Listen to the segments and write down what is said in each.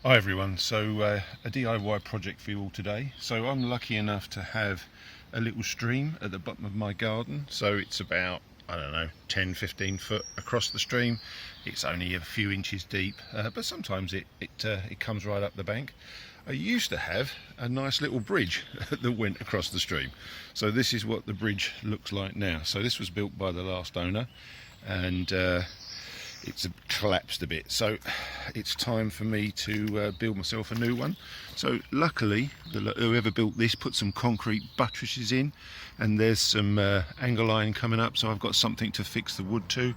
Hi everyone, so a DIY project for you all today. So I'm lucky enough to have a little stream at the bottom of my garden. So it's about, I don't know, 10-15 foot across the stream. It's only a few inches deep, but sometimes it comes right up the bank. I used to have a nice little bridge that went across the stream. So this is what the bridge looks like now. So this was built by the last owner, and it's collapsed a bit, so it's time for me to build myself a new one. So luckily whoever built this put some concrete buttresses in, and there's some angle iron coming up, so I've got something to fix the wood to.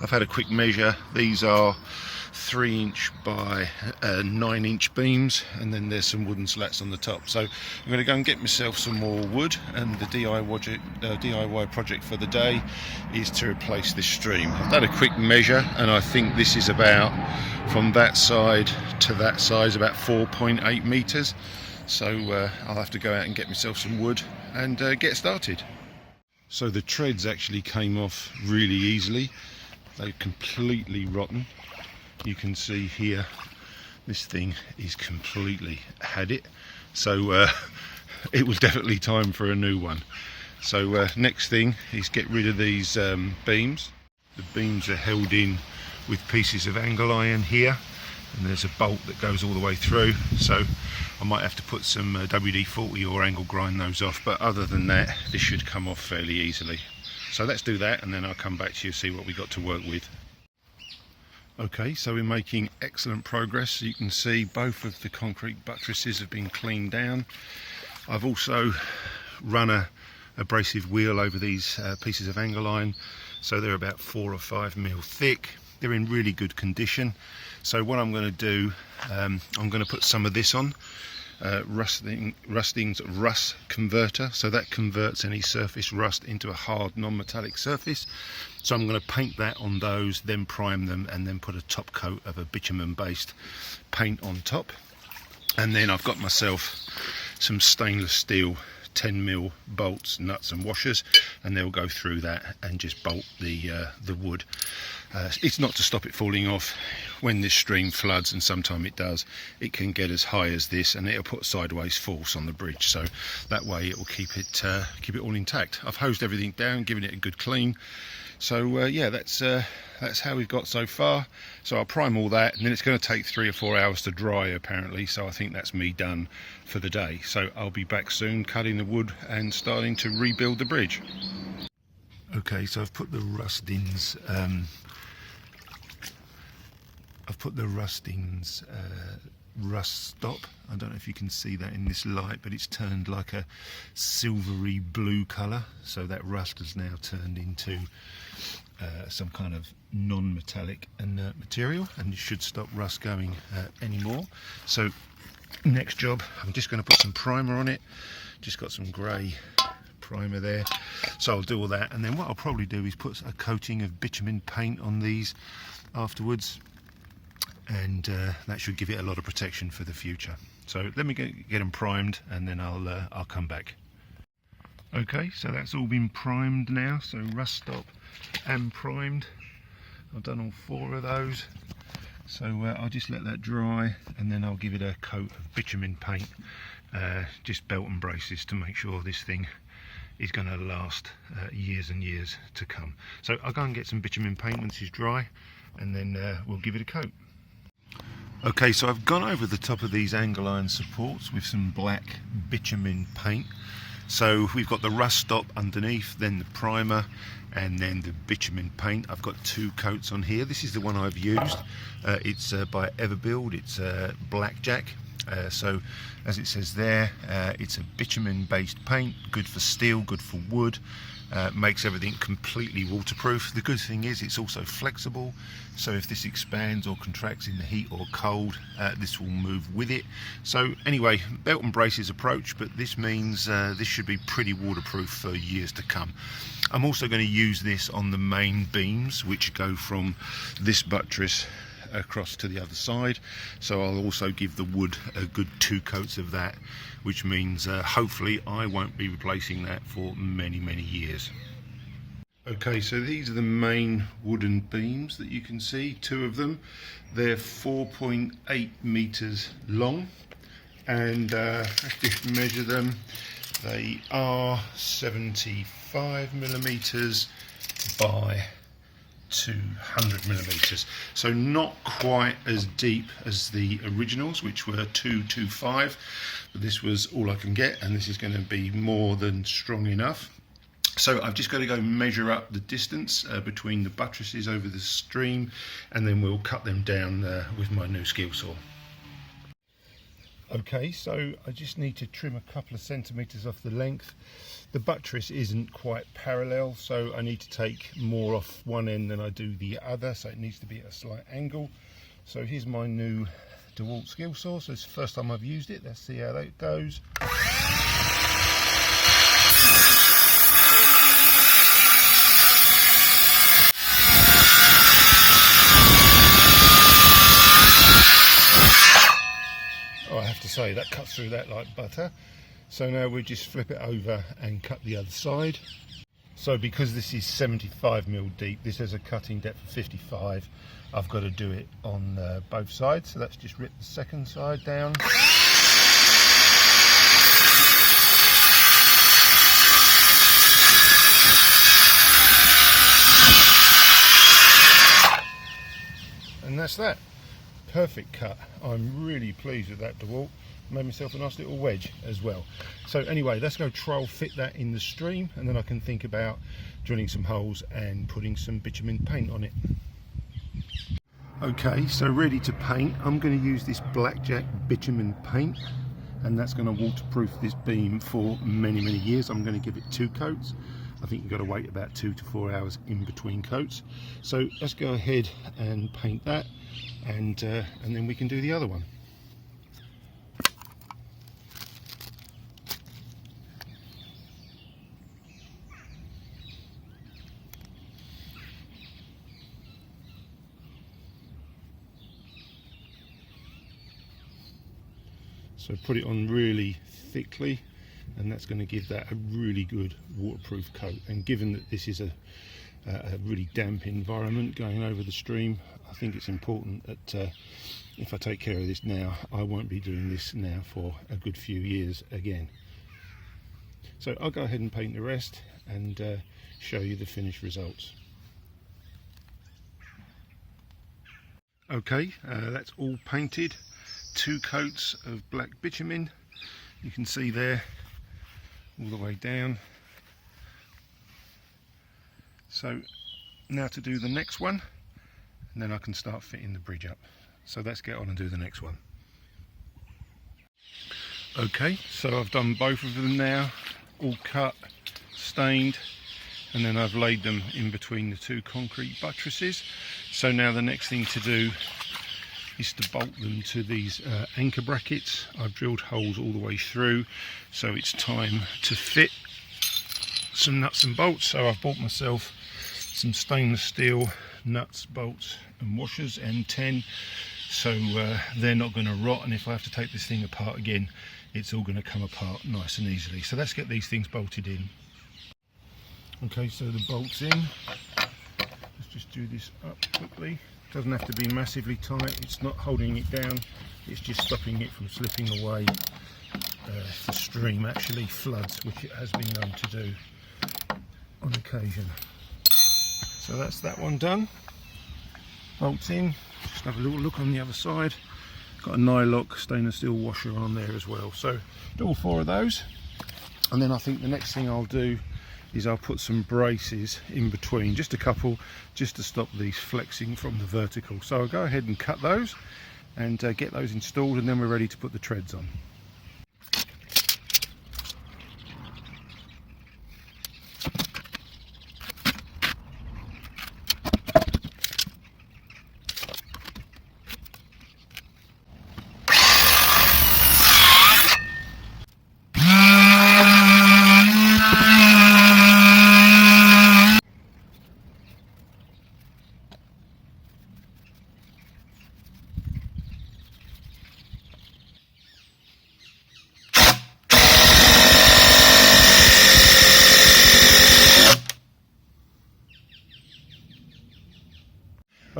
I've had a quick measure. These are 3-inch by 9-inch beams, and then there's some wooden slats on the top. So I'm going to go and get myself some more wood, and the DIY project for the day is to replace this stream. I've done a quick measure, and I think this is about, from that side to that side, is about 4.8 meters. So I'll have to go out and get myself some wood and get started. So the treads actually came off really easily. They're completely rotten. You can see here, this thing is completely had it. So it was definitely time for a new one. So next thing is get rid of these beams. The beams are held in with pieces of angle iron here, and there's a bolt that goes all the way through. So I might have to put some WD-40 or angle grind those off, but other than that, this should come off fairly easily. So let's do that, and then I'll come back to you, see what we got to work with. Okay, so we're making excellent progress. You can see both of the concrete buttresses have been cleaned down. I've also run a abrasive wheel over these pieces of angle iron, so they're about 4 or 5 mil thick. They're in really good condition. So what I'm going to do, I'm going to put some of this on, Rusting's rust converter. So that converts any surface rust into a hard non-metallic surface. So I'm going to paint that on those, then prime them, and then put a top coat of a bitumen based paint on top. And then I've got myself some stainless steel 10mm bolts, nuts and washers, and they'll go through that and just bolt the wood. It's not to stop it falling off. When this stream floods, and sometimes it does, it can get as high as this, and it'll put sideways force on the bridge, so that way it will keep it all intact. I've hosed everything down, given it a good clean. So yeah, that's how we've got so far. So I'll prime all that, and then it's going to take 3 or 4 hours to dry apparently, so I think that's me done for the day. So I'll be back soon cutting the wood and starting to rebuild the bridge. Okay, so I've put the rustings rust stop. I don't know if you can see that in this light, but it's turned like a silvery blue colour, so that rust has now turned into some kind of non-metallic inert material, and it should stop rust going anymore. So next job, I'm just going to put some primer on it. Just got some grey primer there, so I'll do all that, and then what I'll probably do is put a coating of bitumen paint on these afterwards, and that should give it a lot of protection for the future. So let me get them primed, and then I'll come back. Okay, so that's all been primed now, so rust stop and primed. I've done all 4 of those, so I'll just let that dry, and then I'll give it a coat of bitumen paint, just belt and braces, to make sure this thing is going to last years and years to come. So I'll go and get some bitumen paint once it's dry, and then we'll give it a coat. Okay, so I've gone over the top of these angle iron supports with some black bitumen paint. So we've got the rust stop underneath, then the primer, and then the bitumen paint. I've got 2 coats on here. This is the one I've used. It's by Everbuild. It's Blackjack. So as it says there, it's a bitumen based paint, good for steel, good for wood. Makes everything completely waterproof. The good thing is it's also flexible, so if this expands or contracts in the heat or cold, this will move with it. So anyway, belt and braces approach, but this means this should be pretty waterproof for years to come. I'm also going to use this on the main beams, which go from this buttress across to the other side, so I'll also give the wood a good 2 coats of that, which means hopefully I won't be replacing that for many years. Okay, so these are the main wooden beams that you can see, two of them. They're 4.8 meters long, and let's just measure them. They are 75 millimeters by 200 millimeters, so not quite as deep as the originals, which were 225, but this was all I can get, and this is going to be more than strong enough. So I've just got to go measure up the distance between the buttresses over the stream, and then we'll cut them down with my new skill saw. Okay, so I just need to trim a couple of centimetres off the length. The buttress isn't quite parallel, so I need to take more off one end than I do the other, so it needs to be at a slight angle. So here's my new DeWalt skill saw. So it's the first time I've used it. Let's see how that goes. I have to say that cuts through that like butter. So now we just flip it over and cut the other side. So because this is 75mm deep, this has a cutting depth of 55. I've got to do it on both sides. So let's just rip the second side down. And that's that. Perfect cut. I'm really pleased with that DeWalt. Made myself a nice little wedge as well. So anyway, let's go trial fit that in the stream, and then I can think about drilling some holes and putting some bitumen paint on it. Okay, so ready to paint. I'm going to use this blackjack bitumen paint, and that's going to waterproof this beam for many years. I'm going to give it 2 coats. I think you've got to wait about 2 to 4 hours in between coats. So let's go ahead and paint that, and then we can do the other one. So put it on really thickly, and that's going to give that a really good waterproof coat. And given that this is a really damp environment going over the stream, I think it's important that if I take care of this now, I won't be doing this now for a good few years again. So I'll go ahead and paint the rest and show you the finished results. Okay, that's all painted. 2 coats of black bitumen, you can see there all the way down. So now to do the next one, and then I can start fitting the bridge up. So let's get on and do the next one. Okay, so I've done both of them now, all cut, stained, and then I've laid them in between the 2 concrete buttresses. So now the next thing to do is to bolt them to these anchor brackets. I've drilled holes all the way through, so it's time to fit some nuts and bolts. So I've bought myself some stainless steel nuts, bolts and washers, M10, so they're not going to rot, and if I have to take this thing apart again, it's all going to come apart nice and easily. So let's get these things bolted in. Okay, so the bolt's in. Let's just do this up quickly. Doesn't have to be massively tight, it's not holding it down, it's just stopping it from slipping away if the stream actually floods, which it has been known to do on occasion. So that's that one done. Bolts in. Just have a little look on the other side. Got a nylock stainless steel washer on there as well. So do all 4 of those, and then I think the next thing I'll do is I'll put some braces in between, just a couple, just to stop these flexing from the vertical. So I'll go ahead and cut those and get those installed, and then we're ready to put the treads on.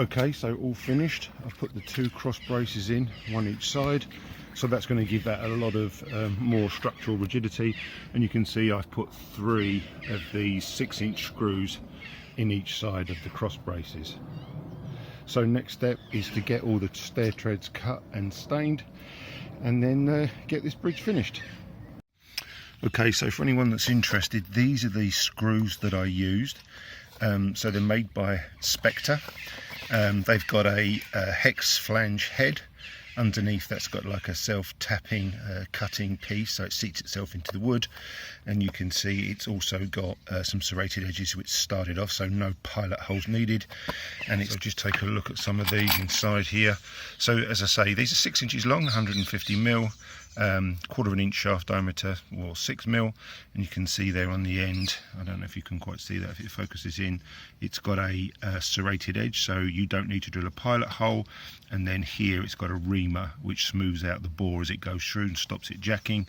Okay, so all finished. I've put the 2 cross braces in, one each side, so that's going to give that a lot of more structural rigidity. And you can see I've put 3 of these 6-inch screws in each side of the cross braces. So next step is to get all the stair treads cut and stained, and then get this bridge finished. Okay, so for anyone that's interested, these are the screws that I used. So they're made by Spectre. They've got a hex flange head. Underneath that's got like a self-tapping cutting piece, so it seats itself into the wood. And you can see it's also got some serrated edges which started off, so no pilot holes needed. And it's just take a look at some of these inside here. So as I say, these are 6 inches long, 150mm, 1/4 inch shaft diameter, or 6mm. And you can see there on the end, I don't know if you can quite see that if it focuses in, it's got a serrated edge, so you don't need to drill a pilot hole. And then here it's got a reamer which smooths out the bore as it goes through and stops it jacking.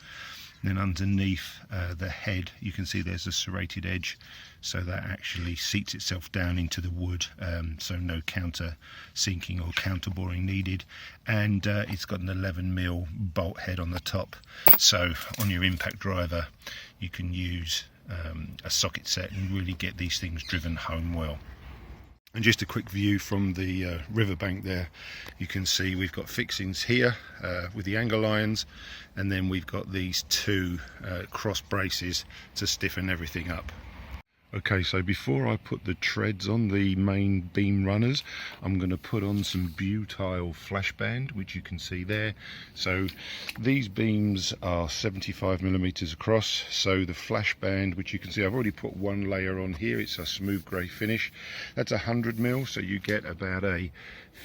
And then underneath the head you can see there's a serrated edge, so that actually seats itself down into the wood, so no counter sinking or counter boring needed. And it's got an 11mm bolt head on the top, so on your impact driver you can use a socket set and really get these things driven home well. And just a quick view from the riverbank there, you can see we've got fixings here with the angle irons, and then we've got these 2 cross braces to stiffen everything up. Okay, so before I put the treads on the main beam runners, I'm going to put on some butyl flash band, which you can see there. So these beams are 75mm across, so the flash band, which you can see I've already put 1 layer on here, it's a smooth grey finish. That's 100mm, so you get about a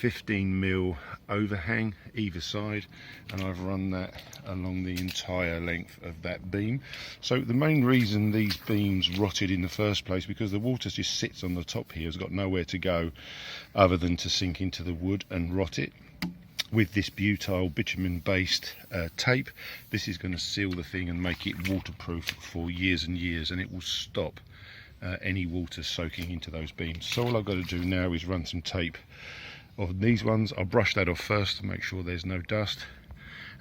15mm overhang either side, and I've run that along the entire length of that beam. So the main reason these beams rotted in the first place, because the water just sits on the top here, has got nowhere to go other than to sink into the wood and rot it. With this butyl bitumen based tape, this is going to seal the thing and make it waterproof for years and years, and it will stop any water soaking into those beams. So all I've got to do now is run some tape on these ones. I'll brush that off first to make sure there's no dust,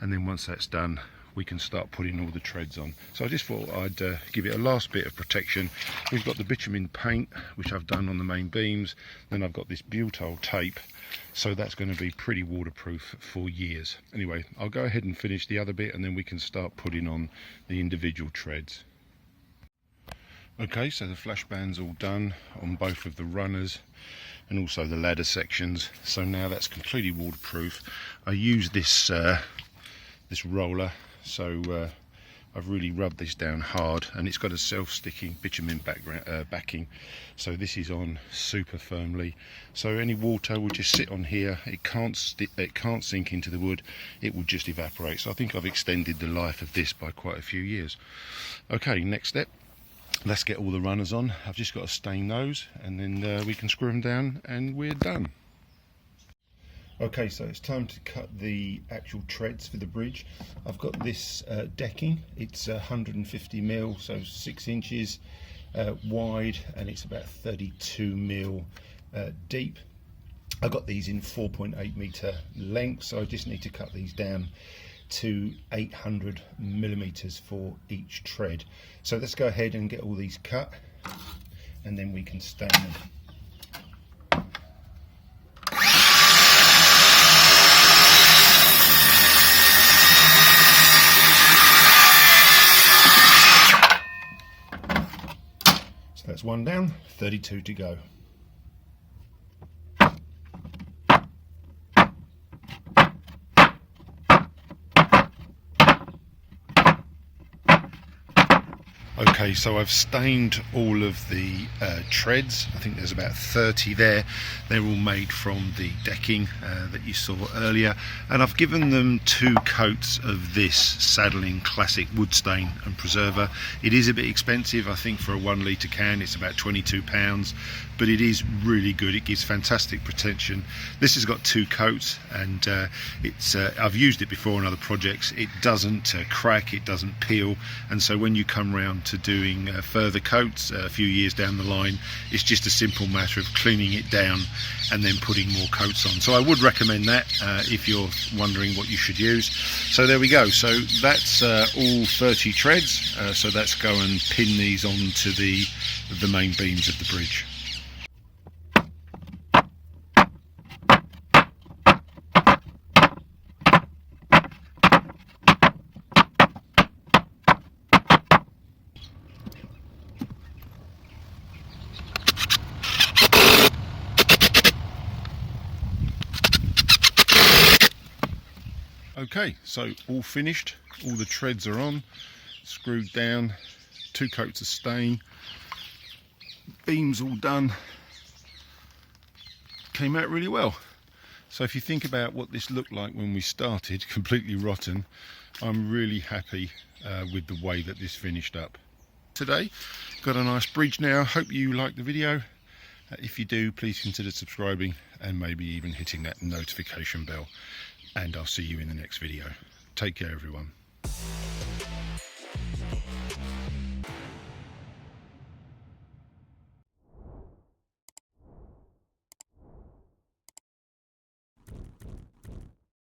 and then once that's done we can start putting all the treads on. So I just thought I'd give it a last bit of protection. We've got the bitumen paint which I've done on the main beams, then I've got this butyl tape, so that's going to be pretty waterproof for years. Anyway, I'll go ahead and finish the other bit and then we can start putting on the individual treads. Okay, so the flash band's all done on both of the runners and also the ladder sections, so now that's completely waterproof. I use this this roller, so I've really rubbed this down hard, and it's got a self-sticking bitumen backing, so this is on super firmly, so any water will just sit on here. It can't sink into the wood, it will just evaporate. So I think I've extended the life of this by quite a few years. Okay, next step, let's get all the runners on. I've just got to stain those, and then we can screw them down and we're done. Okay, so it's time to cut the actual treads for the bridge. I've got this decking. It's 150mm, so 6 inches wide, and it's about 32mm deep. I've got these in 4.8 meter length, so I just need to cut these down to 800mm for each tread. So let's go ahead and get all these cut, and then we can stain them. So that's one down, 32 to go. Okay, so I've stained all of the treads. I think there's about 30 there. They're all made from the decking that you saw earlier, and I've given them 2 coats of this Saddling Classic wood stain and preserver. It is a bit expensive. I think for a 1 litre can it's about £22, but it is really good. It gives fantastic protection. This has got 2 coats, and I've used it before on other projects. It doesn't crack, it doesn't peel, and so when you come round to doing further coats a few years down the line, it's just a simple matter of cleaning it down and then putting more coats on. So I would recommend that if you're wondering what you should use. So there we go. So that's all 30 treads. So let's go and pin these onto the main beams of the bridge. Okay, so all finished, all the treads are on, screwed down, 2 coats of stain, beams all done. Came out really well. So if you think about what this looked like when we started, completely rotten, I'm really happy with the way that this finished up. Today, got a nice bridge now. Hope you like the video. If you do, please consider subscribing and maybe even hitting that notification bell. And I'll see you in the next video. Take care, everyone.